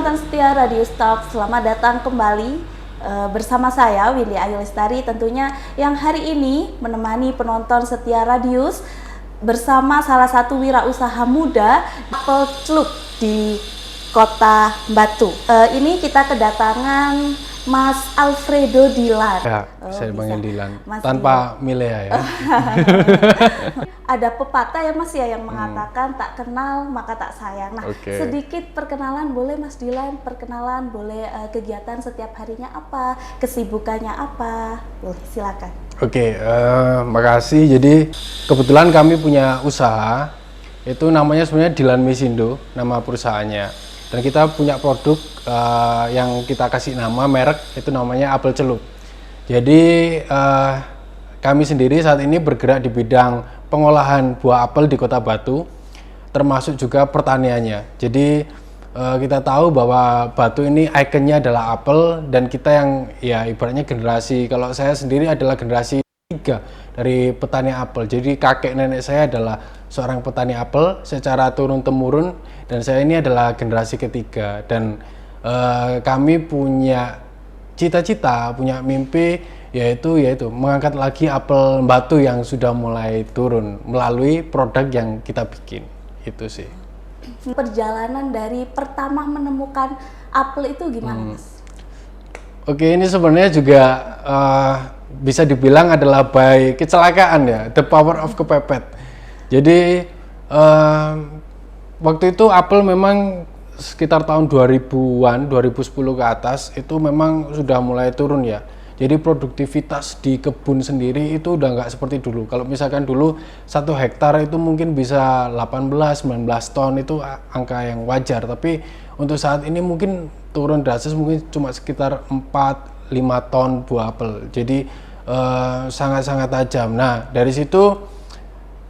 penonton setia Radio Talk, selamat datang kembali bersama saya Willy Ayu Lestari tentunya yang hari ini menemani penonton setia Radius bersama salah satu wirausaha muda Apel Celup di Kota Batu. Ini kita kedatangan Mas Alfredo Dilan. Ya, saya panggil Dilan. Mas Tanpa Milea ya. Ada pepatah ya Mas ya yang mengatakan tak kenal maka tak sayang. Nah, sedikit perkenalan boleh Mas Dilan, perkenalan boleh kegiatan setiap harinya apa, kesibukannya apa, boleh silakan. Makasih. Jadi kebetulan kami punya usaha, itu namanya sebenarnya Dilan Mesindo, nama perusahaannya. Dan kita punya produk yang kita kasih nama merek itu namanya Apel Celup. Jadi kami sendiri saat ini bergerak di bidang pengolahan buah apel di Kota Batu, termasuk juga pertaniannya. Jadi kita tahu bahwa Batu ini ikonnya adalah apel, dan kita yang ya ibaratnya generasi, kalau saya sendiri adalah generasi 3 dari petani apel. Jadi kakek nenek saya adalah seorang petani apel secara turun-temurun, dan saya ini adalah generasi ketiga. Dan kami punya cita-cita, punya mimpi, yaitu mengangkat lagi apel Batu yang sudah mulai turun melalui produk yang kita bikin. Itu sih. Perjalanan dari pertama menemukan apel itu gimana Mas? Ini sebenarnya juga bisa dibilang adalah by kecelakaan ya, the power of kepepet. Jadi waktu itu apel memang sekitar tahun 2000-an, 2010 ke atas itu memang sudah mulai turun ya. Jadi produktivitas di kebun sendiri itu udah nggak seperti dulu. Kalau misalkan dulu 1 hektar itu mungkin bisa 18-19 ton, itu angka yang wajar. Tapi untuk saat ini mungkin turun drastis, mungkin cuma sekitar 4-5 ton buah apel. Jadi sangat-sangat tajam. Nah dari situ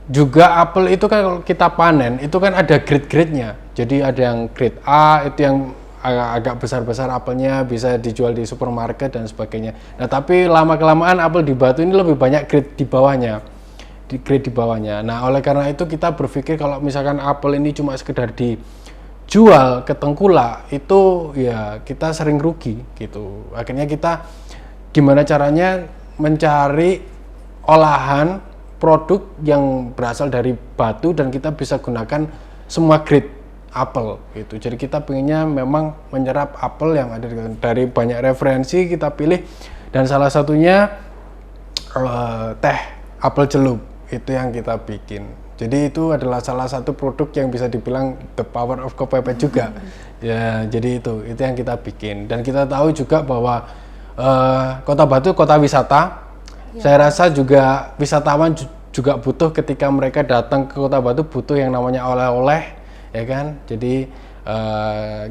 juga apel itu kan kalau kita panen itu kan ada grade-grade-nya. Jadi ada yang grade A itu yang agak besar-besar apelnya, bisa dijual di supermarket dan sebagainya. Nah tapi lama-kelamaan apel di Batu ini lebih banyak grade di bawahnya, grade di bawahnya. Nah oleh karena itu kita berpikir kalau misalkan apel ini cuma sekedar dijual ke tengkulak, itu ya kita sering rugi gitu. Akhirnya kita gimana caranya mencari olahan produk yang berasal dari Batu dan kita bisa gunakan semua grade apel gitu. Jadi kita pengennya memang menyerap apel yang ada dari banyak referensi, kita pilih, dan salah satunya teh apel celup itu yang kita bikin. Jadi itu adalah salah satu produk yang bisa dibilang the power of kepepet juga. Ya, jadi itu yang kita bikin. Dan kita tahu juga bahwa Kota Batu kota wisata. Ya. Saya rasa juga wisatawan juga butuh, ketika mereka datang ke Kota Batu butuh yang namanya oleh-oleh, ya kan. Jadi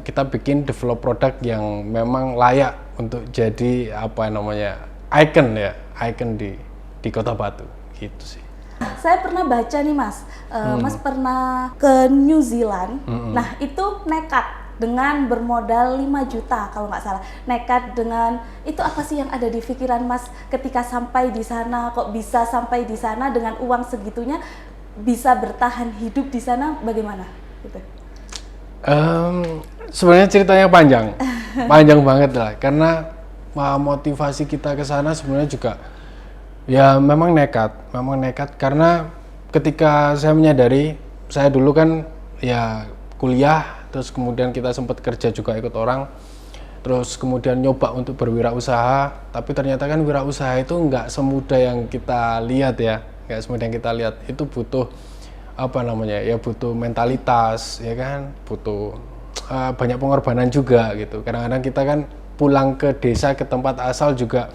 kita bikin develop produk yang memang layak untuk jadi icon di Kota Batu gitu sih. Saya pernah baca nih Mas, Mas pernah ke New Zealand. Nah itu nekat dengan bermodal 5 juta kalau nggak salah. Nekat dengan itu, apa sih yang ada di pikiran Mas ketika sampai di sana? Kok bisa sampai di sana dengan uang segitunya, bisa bertahan hidup di sana, bagaimana? Gitu. Sebenarnya ceritanya panjang, panjang banget lah. Karena motivasi kita ke sana sebenarnya juga ya memang nekat. Karena ketika saya menyadari, saya dulu kan ya kuliah, terus kemudian kita sempat kerja juga ikut orang, terus kemudian nyoba untuk berwirausaha, tapi ternyata kan wirausaha itu nggak semudah yang kita lihat ya, itu butuh butuh mentalitas, ya kan, butuh banyak pengorbanan juga gitu. Kadang-kadang kita kan pulang ke desa, ke tempat asal juga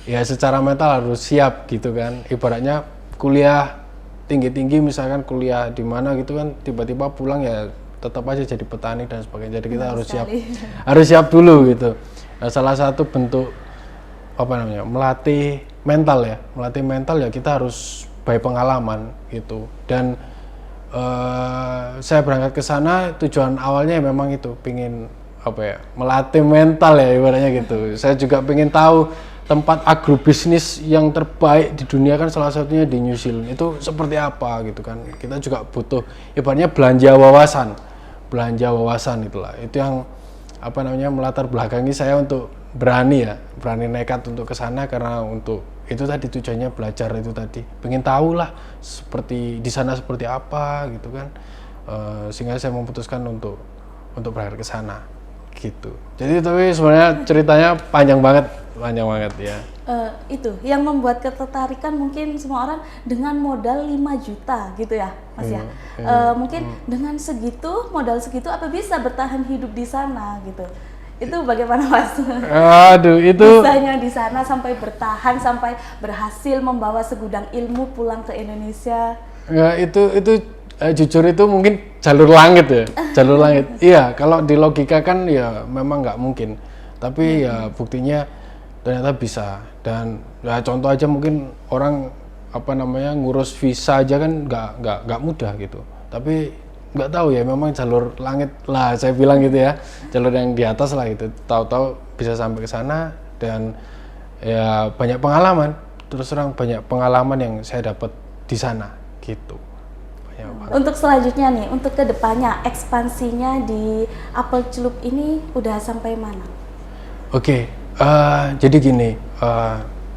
ya secara mental harus siap gitu kan. Ibaratnya kuliah tinggi-tinggi, misalkan kuliah di mana gitu kan, tiba-tiba pulang ya tetap aja jadi petani dan sebagainya. Jadi kita harus siap dulu gitu. Nah, salah satu bentuk melatih mental ya kita harus by pengalaman gitu. Dan saya berangkat ke sana tujuan awalnya memang itu pingin melatih mental ya ibaratnya gitu. Saya juga pengen tahu tempat agrobisnis yang terbaik di dunia kan salah satunya di New Zealand itu seperti apa gitu kan. Kita juga butuh ibaratnya belanja wawasan itulah. Itu yang apa namanya melatar belakangi saya untuk berani nekat untuk ke sana, karena untuk itu tadi tujuannya belajar, itu tadi pengen tahu lah seperti di sana seperti apa gitu kan. Sehingga saya memutuskan untuk berangkat ke sana gitu. Jadi tapi sebenarnya ceritanya panjang banget ya. Itu yang membuat ketertarikan mungkin semua orang dengan modal 5 juta gitu ya Mas ya. Mungkin dengan modal segitu apa bisa bertahan hidup di sana gitu. Itu bagaimana Mas? Aduh, itu bisanya di sana sampai bertahan, sampai berhasil membawa segudang ilmu pulang ke Indonesia. Ya, itu jujur itu mungkin jalur langit ya, jalur langit. Iya, kalau di logika kan ya memang nggak mungkin. Tapi ya buktinya ternyata bisa. Dan ya contoh aja mungkin orang apa namanya ngurus visa aja kan nggak mudah gitu. Tapi nggak tahu ya, memang jalur langit lah saya bilang gitu ya, jalur yang di atas lah gitu. Tahu-tahu bisa sampai ke sana dan ya banyak pengalaman. Terus terang banyak pengalaman yang saya dapat di sana gitu. Untuk selanjutnya nih, untuk kedepannya ekspansinya di Apel Celup ini udah sampai mana? Oke, jadi gini,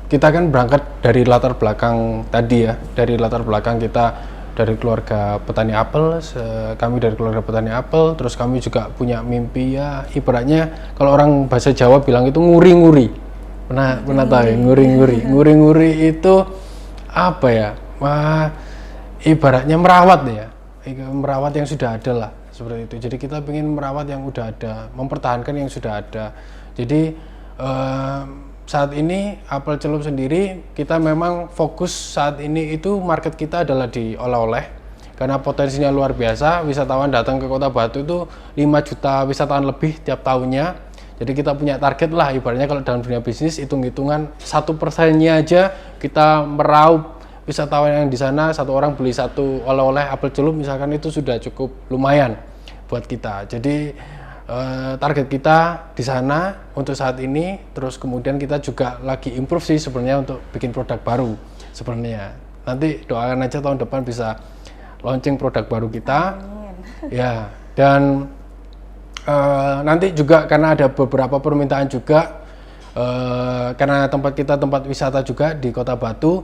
kita kan berangkat dari latar belakang tadi ya, dari latar belakang kita dari keluarga petani apel, kami dari keluarga petani apel, terus kami juga punya mimpi ya, ibaratnya kalau orang bahasa Jawa bilang itu nguri-nguri. Pernah tahu ya, nguri-nguri itu apa ya? Ibaratnya merawat ya, merawat yang sudah ada lah, seperti itu. Jadi kita ingin merawat yang sudah ada, mempertahankan yang sudah ada. Jadi saat ini Apel Celup sendiri kita memang fokus saat ini itu market kita adalah di oleh-oleh, karena potensinya luar biasa. Wisatawan datang ke Kota Batu itu 5 juta wisatawan lebih tiap tahunnya. Jadi kita punya target lah, ibaratnya kalau dalam dunia bisnis hitung-hitungan 1%-nya aja kita meraup wisatawan yang di sana, satu orang beli satu oleh-oleh Apel Celup misalkan, itu sudah cukup lumayan buat kita. Jadi target kita di sana untuk saat ini. Terus kemudian kita juga lagi improve sih sebenarnya untuk bikin produk baru sebenarnya. Nanti doakan aja tahun depan bisa launching produk baru kita. Amin. Ya, dan nanti juga karena ada beberapa permintaan juga, karena tempat kita tempat wisata juga di Kota Batu.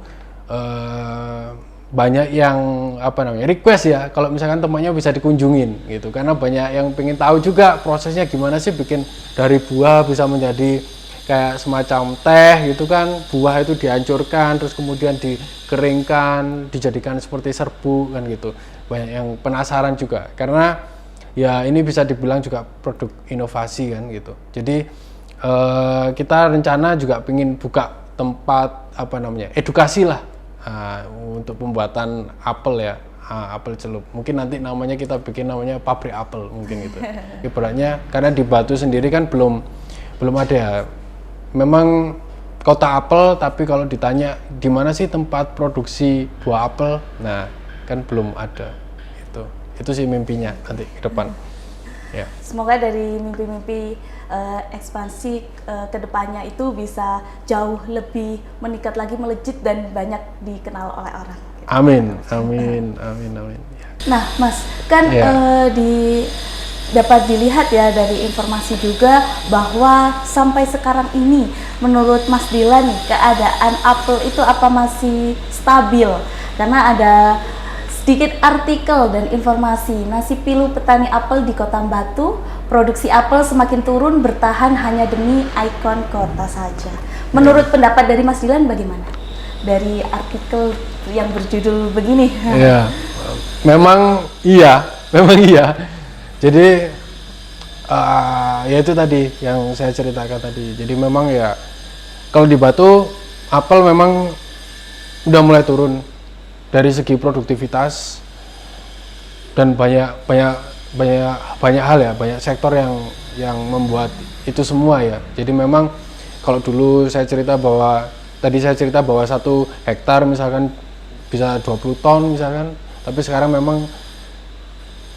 Banyak yang apa namanya request ya, kalau misalkan tempatnya bisa dikunjungin gitu, karena banyak yang pengen tahu juga prosesnya gimana sih bikin dari buah bisa menjadi kayak semacam teh gitu kan. Buah itu dihancurkan terus kemudian dikeringkan dijadikan seperti serbuk kan gitu. Banyak yang penasaran juga, karena ya ini bisa dibilang juga produk inovasi kan gitu. Jadi kita rencana juga pengen buka tempat apa namanya edukasi lah, untuk pembuatan apel ya, Apel Celup. Mungkin nanti namanya kita bikin namanya pabrik apel mungkin gitu. Ibaratnya karena di Batu sendiri kan belum ada ya. Memang kota apel, tapi kalau ditanya di mana sih tempat produksi buah apel, nah kan belum ada. Itu sih mimpinya nanti ke depan. Ya. Semoga dari mimpi-mimpi ekspansi kedepannya itu bisa jauh lebih meningkat lagi, melejit dan banyak dikenal oleh orang. Amin. Nah, Mas, kan dapat dilihat ya dari informasi juga bahwa sampai sekarang ini, menurut Mas Dilan nih, keadaan apel itu apa masih stabil? Karena ada sedikit artikel dan informasi, nasib pilu petani apel di Kota Batu, produksi apel semakin turun bertahan hanya demi ikon kota saja. Menurut pendapat dari Mas Dilan bagaimana? Dari artikel yang berjudul begini. Ya, memang iya. Jadi ya itu tadi yang saya ceritakan tadi. Jadi memang ya kalau di Batu apel memang udah mulai turun dari segi produktivitas, dan banyak hal ya, banyak sektor yang membuat itu semua ya. Jadi memang kalau dulu saya cerita bahwa 1 hektar misalkan bisa 20 ton misalkan, tapi sekarang memang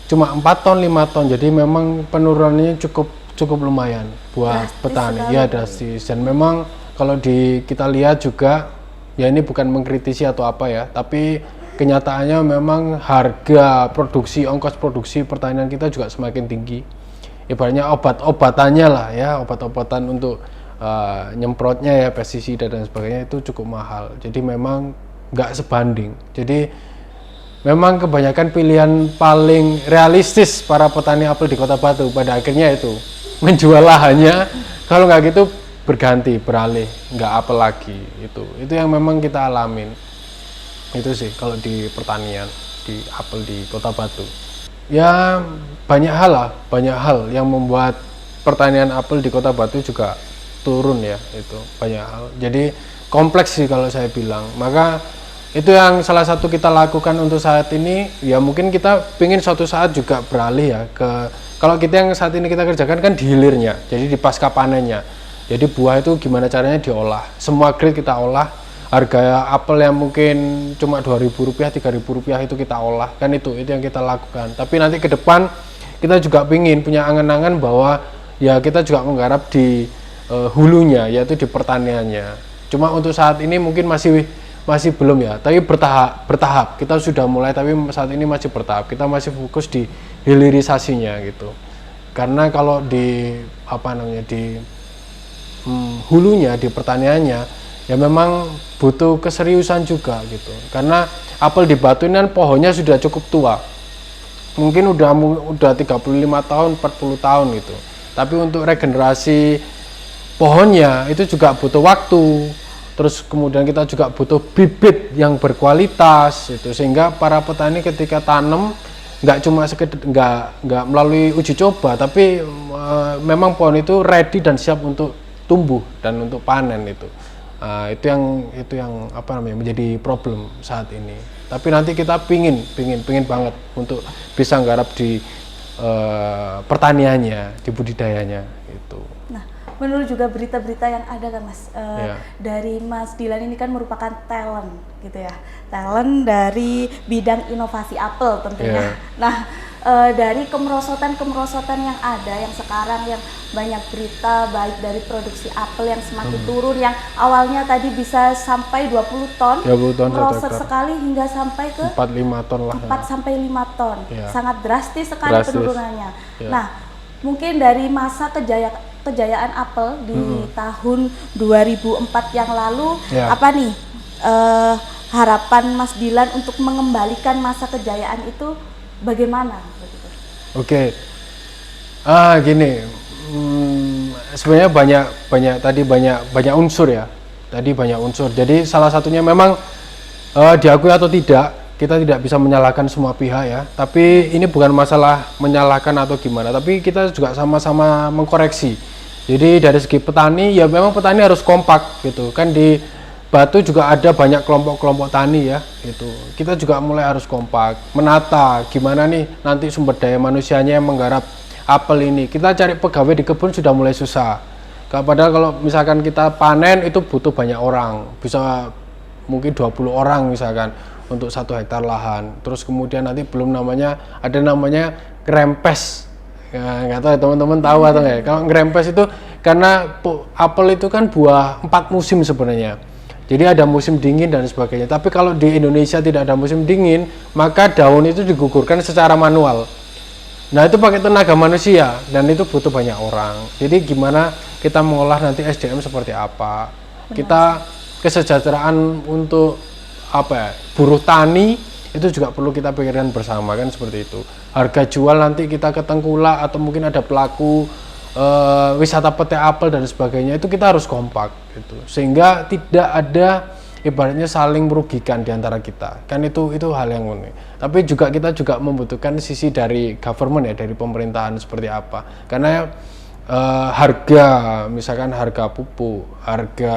cuma 4 ton 5 ton. Jadi memang penurunannya cukup lumayan buat petani ya, drastis. Dan memang kalau kita lihat juga ya, ini bukan mengkritisi atau apa ya, tapi kenyataannya memang harga produksi, ongkos produksi pertanian kita juga semakin tinggi. ibaratnya obat-obatannya lah ya, obat-obatan untuk nyemprotnya ya, pestisida dan sebagainya itu cukup mahal. Jadi memang nggak sebanding. Jadi memang kebanyakan pilihan paling realistis para petani apel di Kota Batu pada akhirnya itu menjual lahannya, kalau nggak gitu berganti, beralih, nggak apel lagi. Itu yang memang kita alamin. Itu sih kalau di pertanian di apel di Kota Batu. Ya banyak hal yang membuat pertanian apel di Kota Batu juga turun ya, itu banyak hal. Jadi kompleks sih kalau saya bilang. Maka itu yang salah satu kita lakukan untuk saat ini. Ya mungkin kita ingin suatu saat juga beralih ya ke, kalau kita yang saat ini kita kerjakan kan di hilirnya, jadi di pasca panennya. Jadi buah itu gimana caranya diolah, semua grade kita olah. Harga apel yang mungkin cuma Rp2.000, Rp3.000 itu kita olah, kan itu yang kita lakukan. Tapi nanti ke depan kita juga ingin punya angan-angan bahwa ya kita juga menggarap di hulunya, yaitu di pertaniannya. Cuma untuk saat ini mungkin masih belum ya, tapi bertahap. Kita sudah mulai, tapi saat ini masih bertahap. Kita masih fokus di hilirisasinya gitu. Karena kalau di hulunya, di pertaniannya, ya memang butuh keseriusan juga gitu. Karena apel di Batu ini kan pohonnya sudah cukup tua. Mungkin udah 35 tahun, 40 tahun gitu. Tapi untuk regenerasi pohonnya itu juga butuh waktu. Terus kemudian kita juga butuh bibit yang berkualitas itu, sehingga para petani ketika tanam nggak cuma sekedar nggak melalui uji coba, tapi memang pohon itu ready dan siap untuk tumbuh dan untuk panen itu. Itu yang menjadi problem saat ini. Tapi nanti kita pingin banget untuk bisa nggarap di pertaniannya, di budidayanya itu. Nah, menurut juga berita-berita yang ada kan Mas, dari Mas Dilan ini kan merupakan talent gitu ya, talent dari bidang inovasi apel tentunya. Nah, dari kemerosotan yang ada, yang sekarang yang banyak berita baik dari produksi apel yang semakin turun, yang awalnya tadi bisa sampai 20 ton, merosot sekali hingga sampai ke 4-5 ton lah. 4-5 ton, sangat drastis sekali penurunannya. Nah, mungkin dari masa kejayaan apel di tahun 2004 yang lalu, apa nih harapan Mas Dilan untuk mengembalikan masa kejayaan itu bagaimana? Oke, gini, sebenarnya banyak unsur ya. Tadi banyak unsur. Jadi salah satunya memang diakui atau tidak, kita tidak bisa menyalahkan semua pihak ya. Tapi ini bukan masalah menyalahkan atau gimana. Tapi kita juga sama-sama mengkoreksi. Jadi dari segi petani, ya memang petani harus kompak gitu. Kan di Batu juga ada banyak kelompok-kelompok tani ya, gitu. Kita juga mulai harus kompak, menata gimana nih nanti sumber daya manusianya yang menggarap apel ini. Kita cari pegawai di kebun sudah mulai susah. Padahal kalau misalkan kita panen itu butuh banyak orang, bisa mungkin 20 orang misalkan untuk 1 hektar lahan. Terus kemudian nanti belum ada namanya ngerempes. Ya, nggak tahu ya, teman-teman tahu atau enggak. Kalau ngerempes itu karena apel itu kan buah 4 musim sebenarnya. Jadi ada musim dingin dan sebagainya. Tapi kalau di Indonesia tidak ada musim dingin, maka daun itu digugurkan secara manual. Nah itu pakai tenaga manusia dan itu butuh banyak orang. Jadi gimana kita mengolah nanti SDM seperti apa? Kita kesejahteraan untuk buruh tani itu juga perlu kita pikirkan bersama kan, seperti itu. Harga jual nanti kita ke tengkulak atau mungkin ada pelaku wisata petik apel dan sebagainya, itu kita harus kompak gitu, sehingga tidak ada ibaratnya saling merugikan di antara kita, kan itu hal yang unik. Tapi juga kita juga membutuhkan sisi dari government ya, dari pemerintahan seperti apa, karena harga misalkan harga pupuk, harga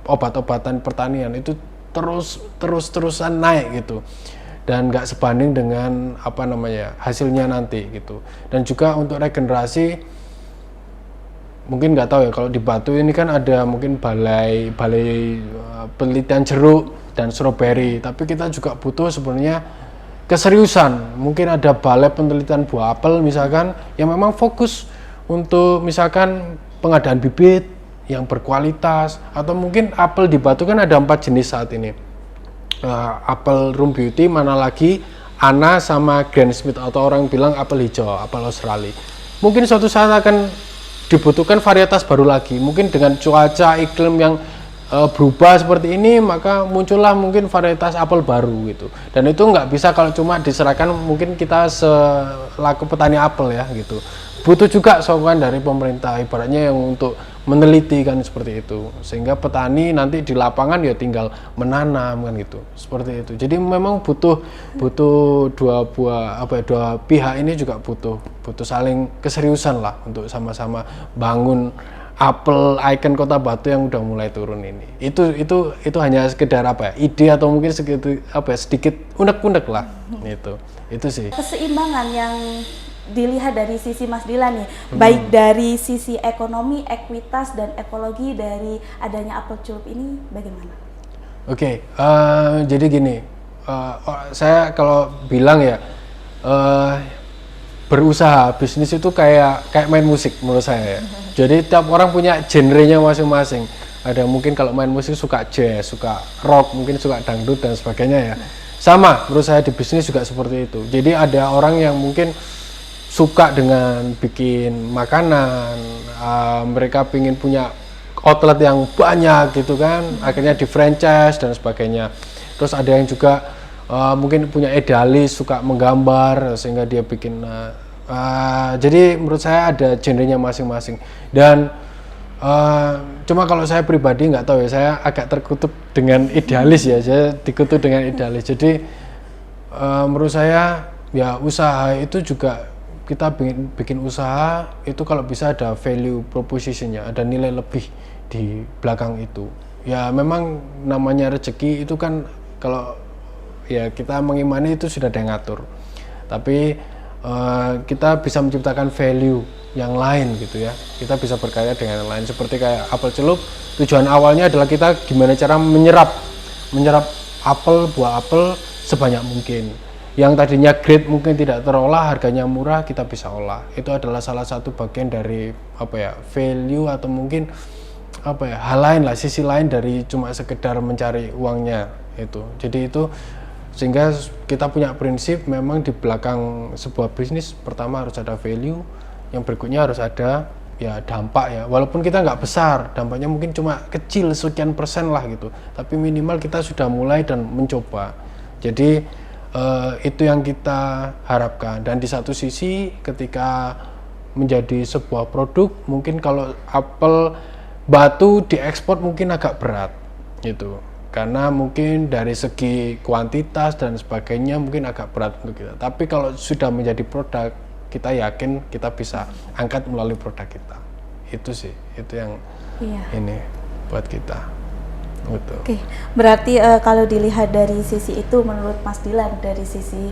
obat-obatan pertanian itu terus-terusan naik gitu, dan nggak sebanding dengan hasilnya nanti gitu. Dan juga untuk regenerasi, mungkin nggak tahu ya, kalau di Batu ini kan ada mungkin balai penelitian jeruk dan stroberi, tapi kita juga butuh sebenarnya keseriusan. Mungkin ada balai penelitian buah apel misalkan yang memang fokus untuk misalkan pengadaan bibit yang berkualitas, atau mungkin apel di Batu kan ada 4 jenis saat ini. Apel Room Beauty, mana lagi Ana sama Grand Smith, atau orang bilang apel hijau, apel Australia. mungkin suatu saat akan dibutuhkan varietas baru lagi. Mungkin dengan cuaca iklim yang berubah seperti ini, maka muncullah mungkin varietas apel baru gitu. Dan itu nggak bisa kalau cuma diserahkan mungkin kita selaku petani apel ya gitu. Butuh juga sokongan dari pemerintah, ibaratnya yang untuk meneliti kan seperti itu, sehingga petani nanti di lapangan ya tinggal menanam kan gitu, seperti itu. Jadi memang butuh dua pihak ini juga butuh saling keseriusan lah untuk sama-sama bangun apel ikon Kota Batu yang udah mulai turun ini. Itu hanya sekedar ide atau mungkin sedikit unek-unek lah. Itu sih Keseimbangan yang dilihat dari sisi Mas Dilan nih, baik dari sisi ekonomi, ekuitas, dan ekologi dari adanya apel celup ini bagaimana? Oke, jadi gini, saya kalau bilang ya, berusaha bisnis itu kayak main musik menurut saya ya. Jadi tiap orang punya genrenya masing-masing. Ada mungkin kalau main musik suka jazz, suka rock, mungkin suka dangdut dan sebagainya ya. Sama menurut saya di bisnis juga seperti itu. Jadi ada orang yang mungkin suka dengan bikin makanan, mereka pingin punya outlet yang banyak gitu kan, akhirnya di franchise dan sebagainya. Terus ada yang juga mungkin punya idealis, suka menggambar sehingga dia bikin. Jadi menurut saya ada genrenya masing-masing. Dan cuma kalau saya pribadi nggak tahu ya, saya agak terkutuk dengan idealis ya, saya dikutuk dengan idealis. Jadi menurut saya ya usaha itu juga, kita bikin usaha itu kalau bisa ada value propositionnya, ada nilai lebih di belakang itu. Ya memang namanya rezeki itu kan, kalau ya kita mengimani itu sudah ada yang ngatur. Tapi kita bisa menciptakan value yang lain gitu ya. Kita bisa berkarya dengan yang lain. Seperti kayak apel celup, tujuan awalnya adalah kita gimana cara menyerap apel, buah apel sebanyak mungkin. Yang tadinya grade mungkin tidak terolah, harganya murah, kita bisa olah. Itu adalah salah satu bagian dari value atau mungkin hal lain lah, sisi lain dari cuma sekedar mencari uangnya itu. Jadi itu sehingga kita punya prinsip, memang di belakang sebuah bisnis pertama harus ada value, yang berikutnya harus ada ya dampak ya. Walaupun kita nggak besar, dampaknya mungkin cuma kecil sekian persen lah gitu. Tapi minimal kita sudah mulai dan mencoba. Jadi itu yang kita harapkan. Dan di satu sisi ketika menjadi sebuah produk, mungkin kalau apel batu diekspor mungkin agak berat gitu, karena mungkin dari segi kuantitas dan sebagainya mungkin agak berat untuk kita. Tapi kalau sudah menjadi produk, kita yakin kita bisa angkat melalui produk kita. Itu sih, itu yang ini buat kita. Betul. Oke, berarti kalau dilihat dari sisi itu, menurut Mas Dilan, dari sisi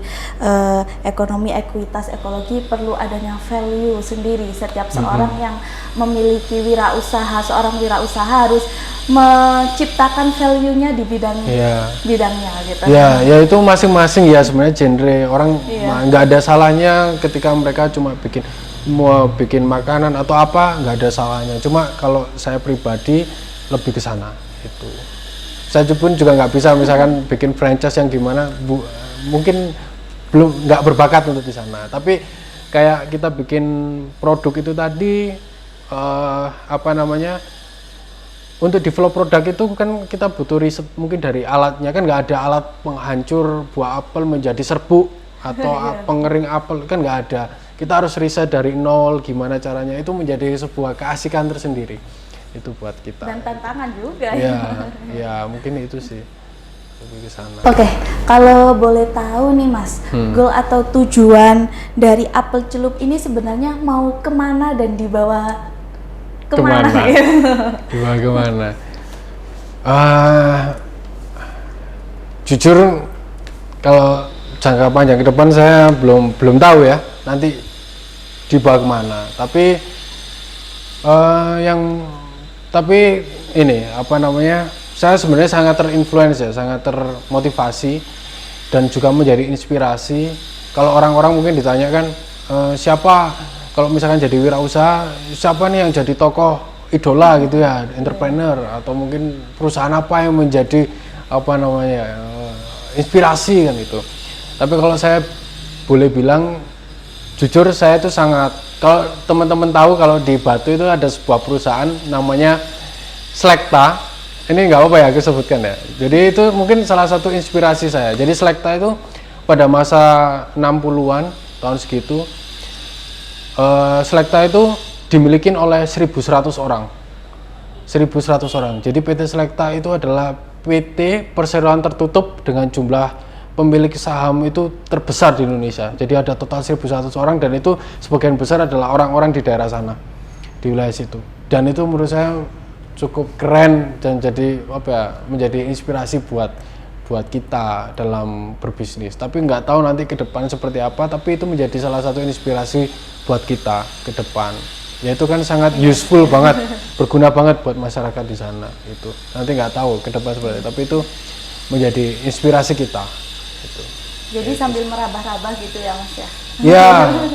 ekonomi, ekuitas, ekologi, perlu adanya value sendiri. Setiap seorang yang memiliki wirausaha, seorang wirausaha harus menciptakan value-nya di bidangnya gitu. Ya itu masing-masing ya sebenarnya genre orang, nggak ada salahnya ketika mereka cuma bikin makanan atau apa, nggak ada salahnya. Cuma kalau saya pribadi lebih ke sana. Itu saya pun juga nggak bisa misalkan bikin franchise yang gimana, mungkin belum, nggak berbakat untuk di sana. Tapi kayak kita bikin produk itu tadi, untuk develop produk itu kan kita butuh riset mungkin dari alatnya, kan nggak ada alat penghancur buah apel menjadi serbuk atau pengering apel, kan nggak ada. Kita harus riset dari nol, gimana caranya, itu menjadi sebuah keasikan tersendiri. Itu buat kita. Dan tantangan juga ya mungkin itu sih lebih ke sana. Oke, kalau boleh tahu nih Mas, goal atau tujuan dari apel celup ini sebenarnya mau kemana dan dibawa kemana? Dibawa kemana? Jujur kalau jangka panjang ke depan saya belum tahu ya nanti dibawa kemana. Tapi ini saya sebenarnya sangat terinfluence ya, sangat termotivasi dan juga menjadi inspirasi. Kalau orang-orang mungkin ditanyakan siapa, kalau misalkan jadi wirausaha, siapa nih yang jadi tokoh idola gitu ya, entrepreneur atau mungkin perusahaan apa yang menjadi inspirasi kan itu. Tapi kalau saya boleh bilang jujur, saya itu sangat kalau teman-teman tahu kalau di Batu itu ada sebuah perusahaan namanya Selecta. Ini nggak apa-apa ya aku sebutkan ya. Jadi itu mungkin salah satu inspirasi saya. Jadi Selecta itu pada masa 60-an tahun segitu, Selecta itu dimiliki oleh 1.100 orang. 1.100 orang. Jadi PT Selecta itu adalah PT perseroan tertutup dengan jumlah pemilik saham itu terbesar di Indonesia. Jadi ada total 1.100 orang dan itu sebagian besar adalah orang-orang di daerah sana, di wilayah situ. Dan itu menurut saya cukup keren dan jadi menjadi inspirasi buat kita dalam berbisnis. Tapi nggak tahu nanti ke depan seperti apa, tapi itu menjadi salah satu inspirasi buat kita ke depan. Ya itu kan sangat useful banget, berguna banget buat masyarakat di sana. Itu nanti nggak tahu ke depan seperti itu, tapi itu menjadi inspirasi kita. Gitu. Jadi sambil merabah-rabah gitu ya Mas ya? Ya,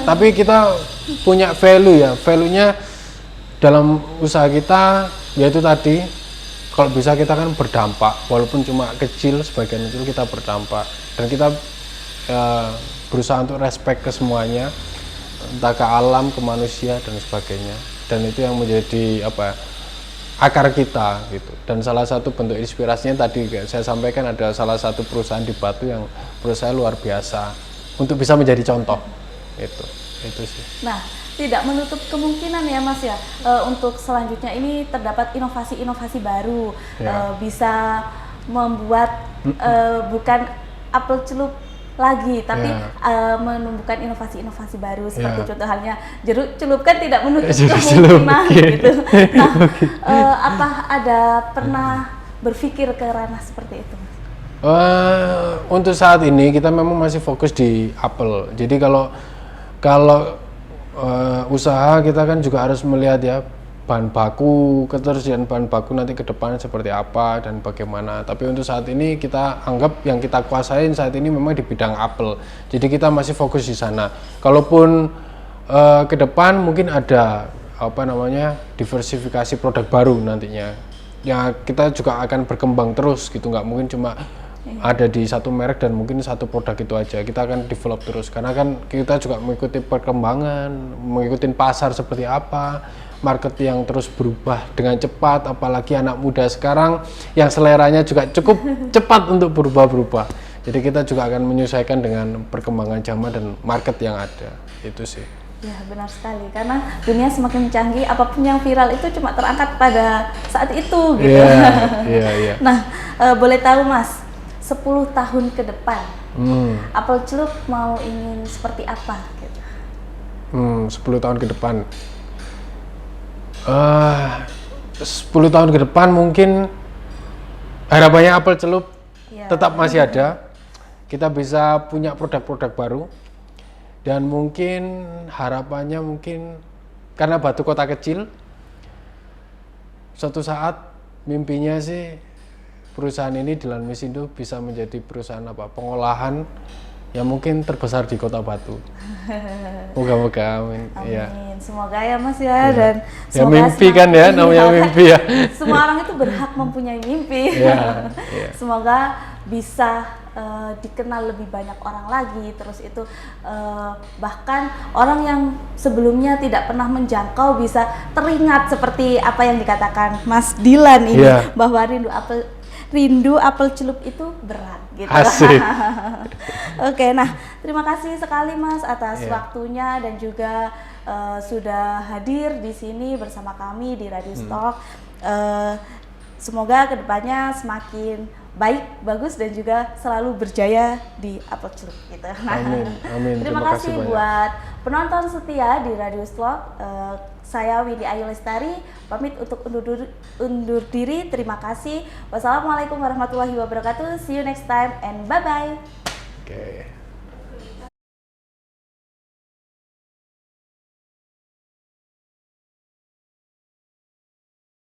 tapi kita punya value ya, value-nya dalam usaha kita yaitu tadi, kalau bisa kita kan berdampak, walaupun cuma kecil, sebagian kecil kita berdampak. Dan kita berusaha untuk respect ke semuanya, entah ke alam, ke manusia, dan sebagainya. Dan itu yang menjadi akar kita gitu. Dan salah satu bentuk inspirasinya tadi saya sampaikan ada salah satu perusahaan di Batu yang menurut saya luar biasa untuk bisa menjadi contoh. Itu sih. Nah, tidak menutup kemungkinan ya Mas ya, untuk selanjutnya ini terdapat inovasi-inovasi baru, bisa membuat bukan apel celup lagi, tapi menumbuhkan inovasi-inovasi baru seperti contoh halnya jeruk celup kan tidak menutup kemungkinan gitu. Nah, apa ada pernah berpikir ke ranah seperti itu? Untuk saat ini kita memang masih fokus di apel. Jadi kalau usaha kita kan juga harus melihat ya bahan baku, ketersediaan bahan baku nanti ke depan seperti apa dan bagaimana. Tapi untuk saat ini kita anggap yang kita kuasain saat ini memang di bidang apel. Jadi kita masih fokus di sana. Kalaupun ke depan mungkin ada diversifikasi produk baru nantinya. Ya kita juga akan berkembang terus gitu, nggak mungkin cuma ada di satu merek dan mungkin satu produk itu aja. Kita akan develop terus karena kan kita juga mengikuti perkembangan, mengikuti pasar seperti apa, market yang terus berubah dengan cepat, apalagi anak muda sekarang yang seleranya juga cukup cepat untuk berubah-berubah. Jadi kita juga akan menyesuaikan dengan perkembangan zaman dan market yang ada. Itu sih. Ya benar sekali, karena dunia semakin canggih, apapun yang viral itu cuma terangkat pada saat itu gitu. Yeah. Nah, boleh tahu Mas, 10 tahun ke depan, apel celup mau ingin seperti apa gitu? 10 tahun ke depan. 10 tahun ke depan mungkin harapannya apel celup tetap masih ada. Kita bisa punya produk-produk baru. Dan mungkin harapannya karena Batu kota kecil, suatu saat mimpinya sih perusahaan ini Dilan Misindo bisa menjadi perusahaan pengolahan yang mungkin terbesar di Kota Batu. Moga-moga, amin. Amin. Ya. Semoga ya Mas ya, dan ya mimpi kan ya, namanya mimpi ya. Semua orang itu berhak mempunyai mimpi. Ya. Semoga bisa dikenal lebih banyak orang lagi, terus itu bahkan orang yang sebelumnya tidak pernah menjangkau bisa teringat seperti apa yang dikatakan Mas Dilan ini, bahwa rindu apel celup itu berat gitu. Asik. Oke, nah terima kasih sekali Mas atas waktunya dan juga sudah hadir di sini bersama kami di Radio Stock. Semoga kedepannya semakin baik, bagus dan juga selalu berjaya di apel celup gitu. Amin. Terima kasih buat penonton setia di Radio Stock. Saya Windy Ayu Lestari pamit untuk undur diri. Terima kasih. Wassalamualaikum warahmatullahi wabarakatuh. See you next time and bye bye. Okay.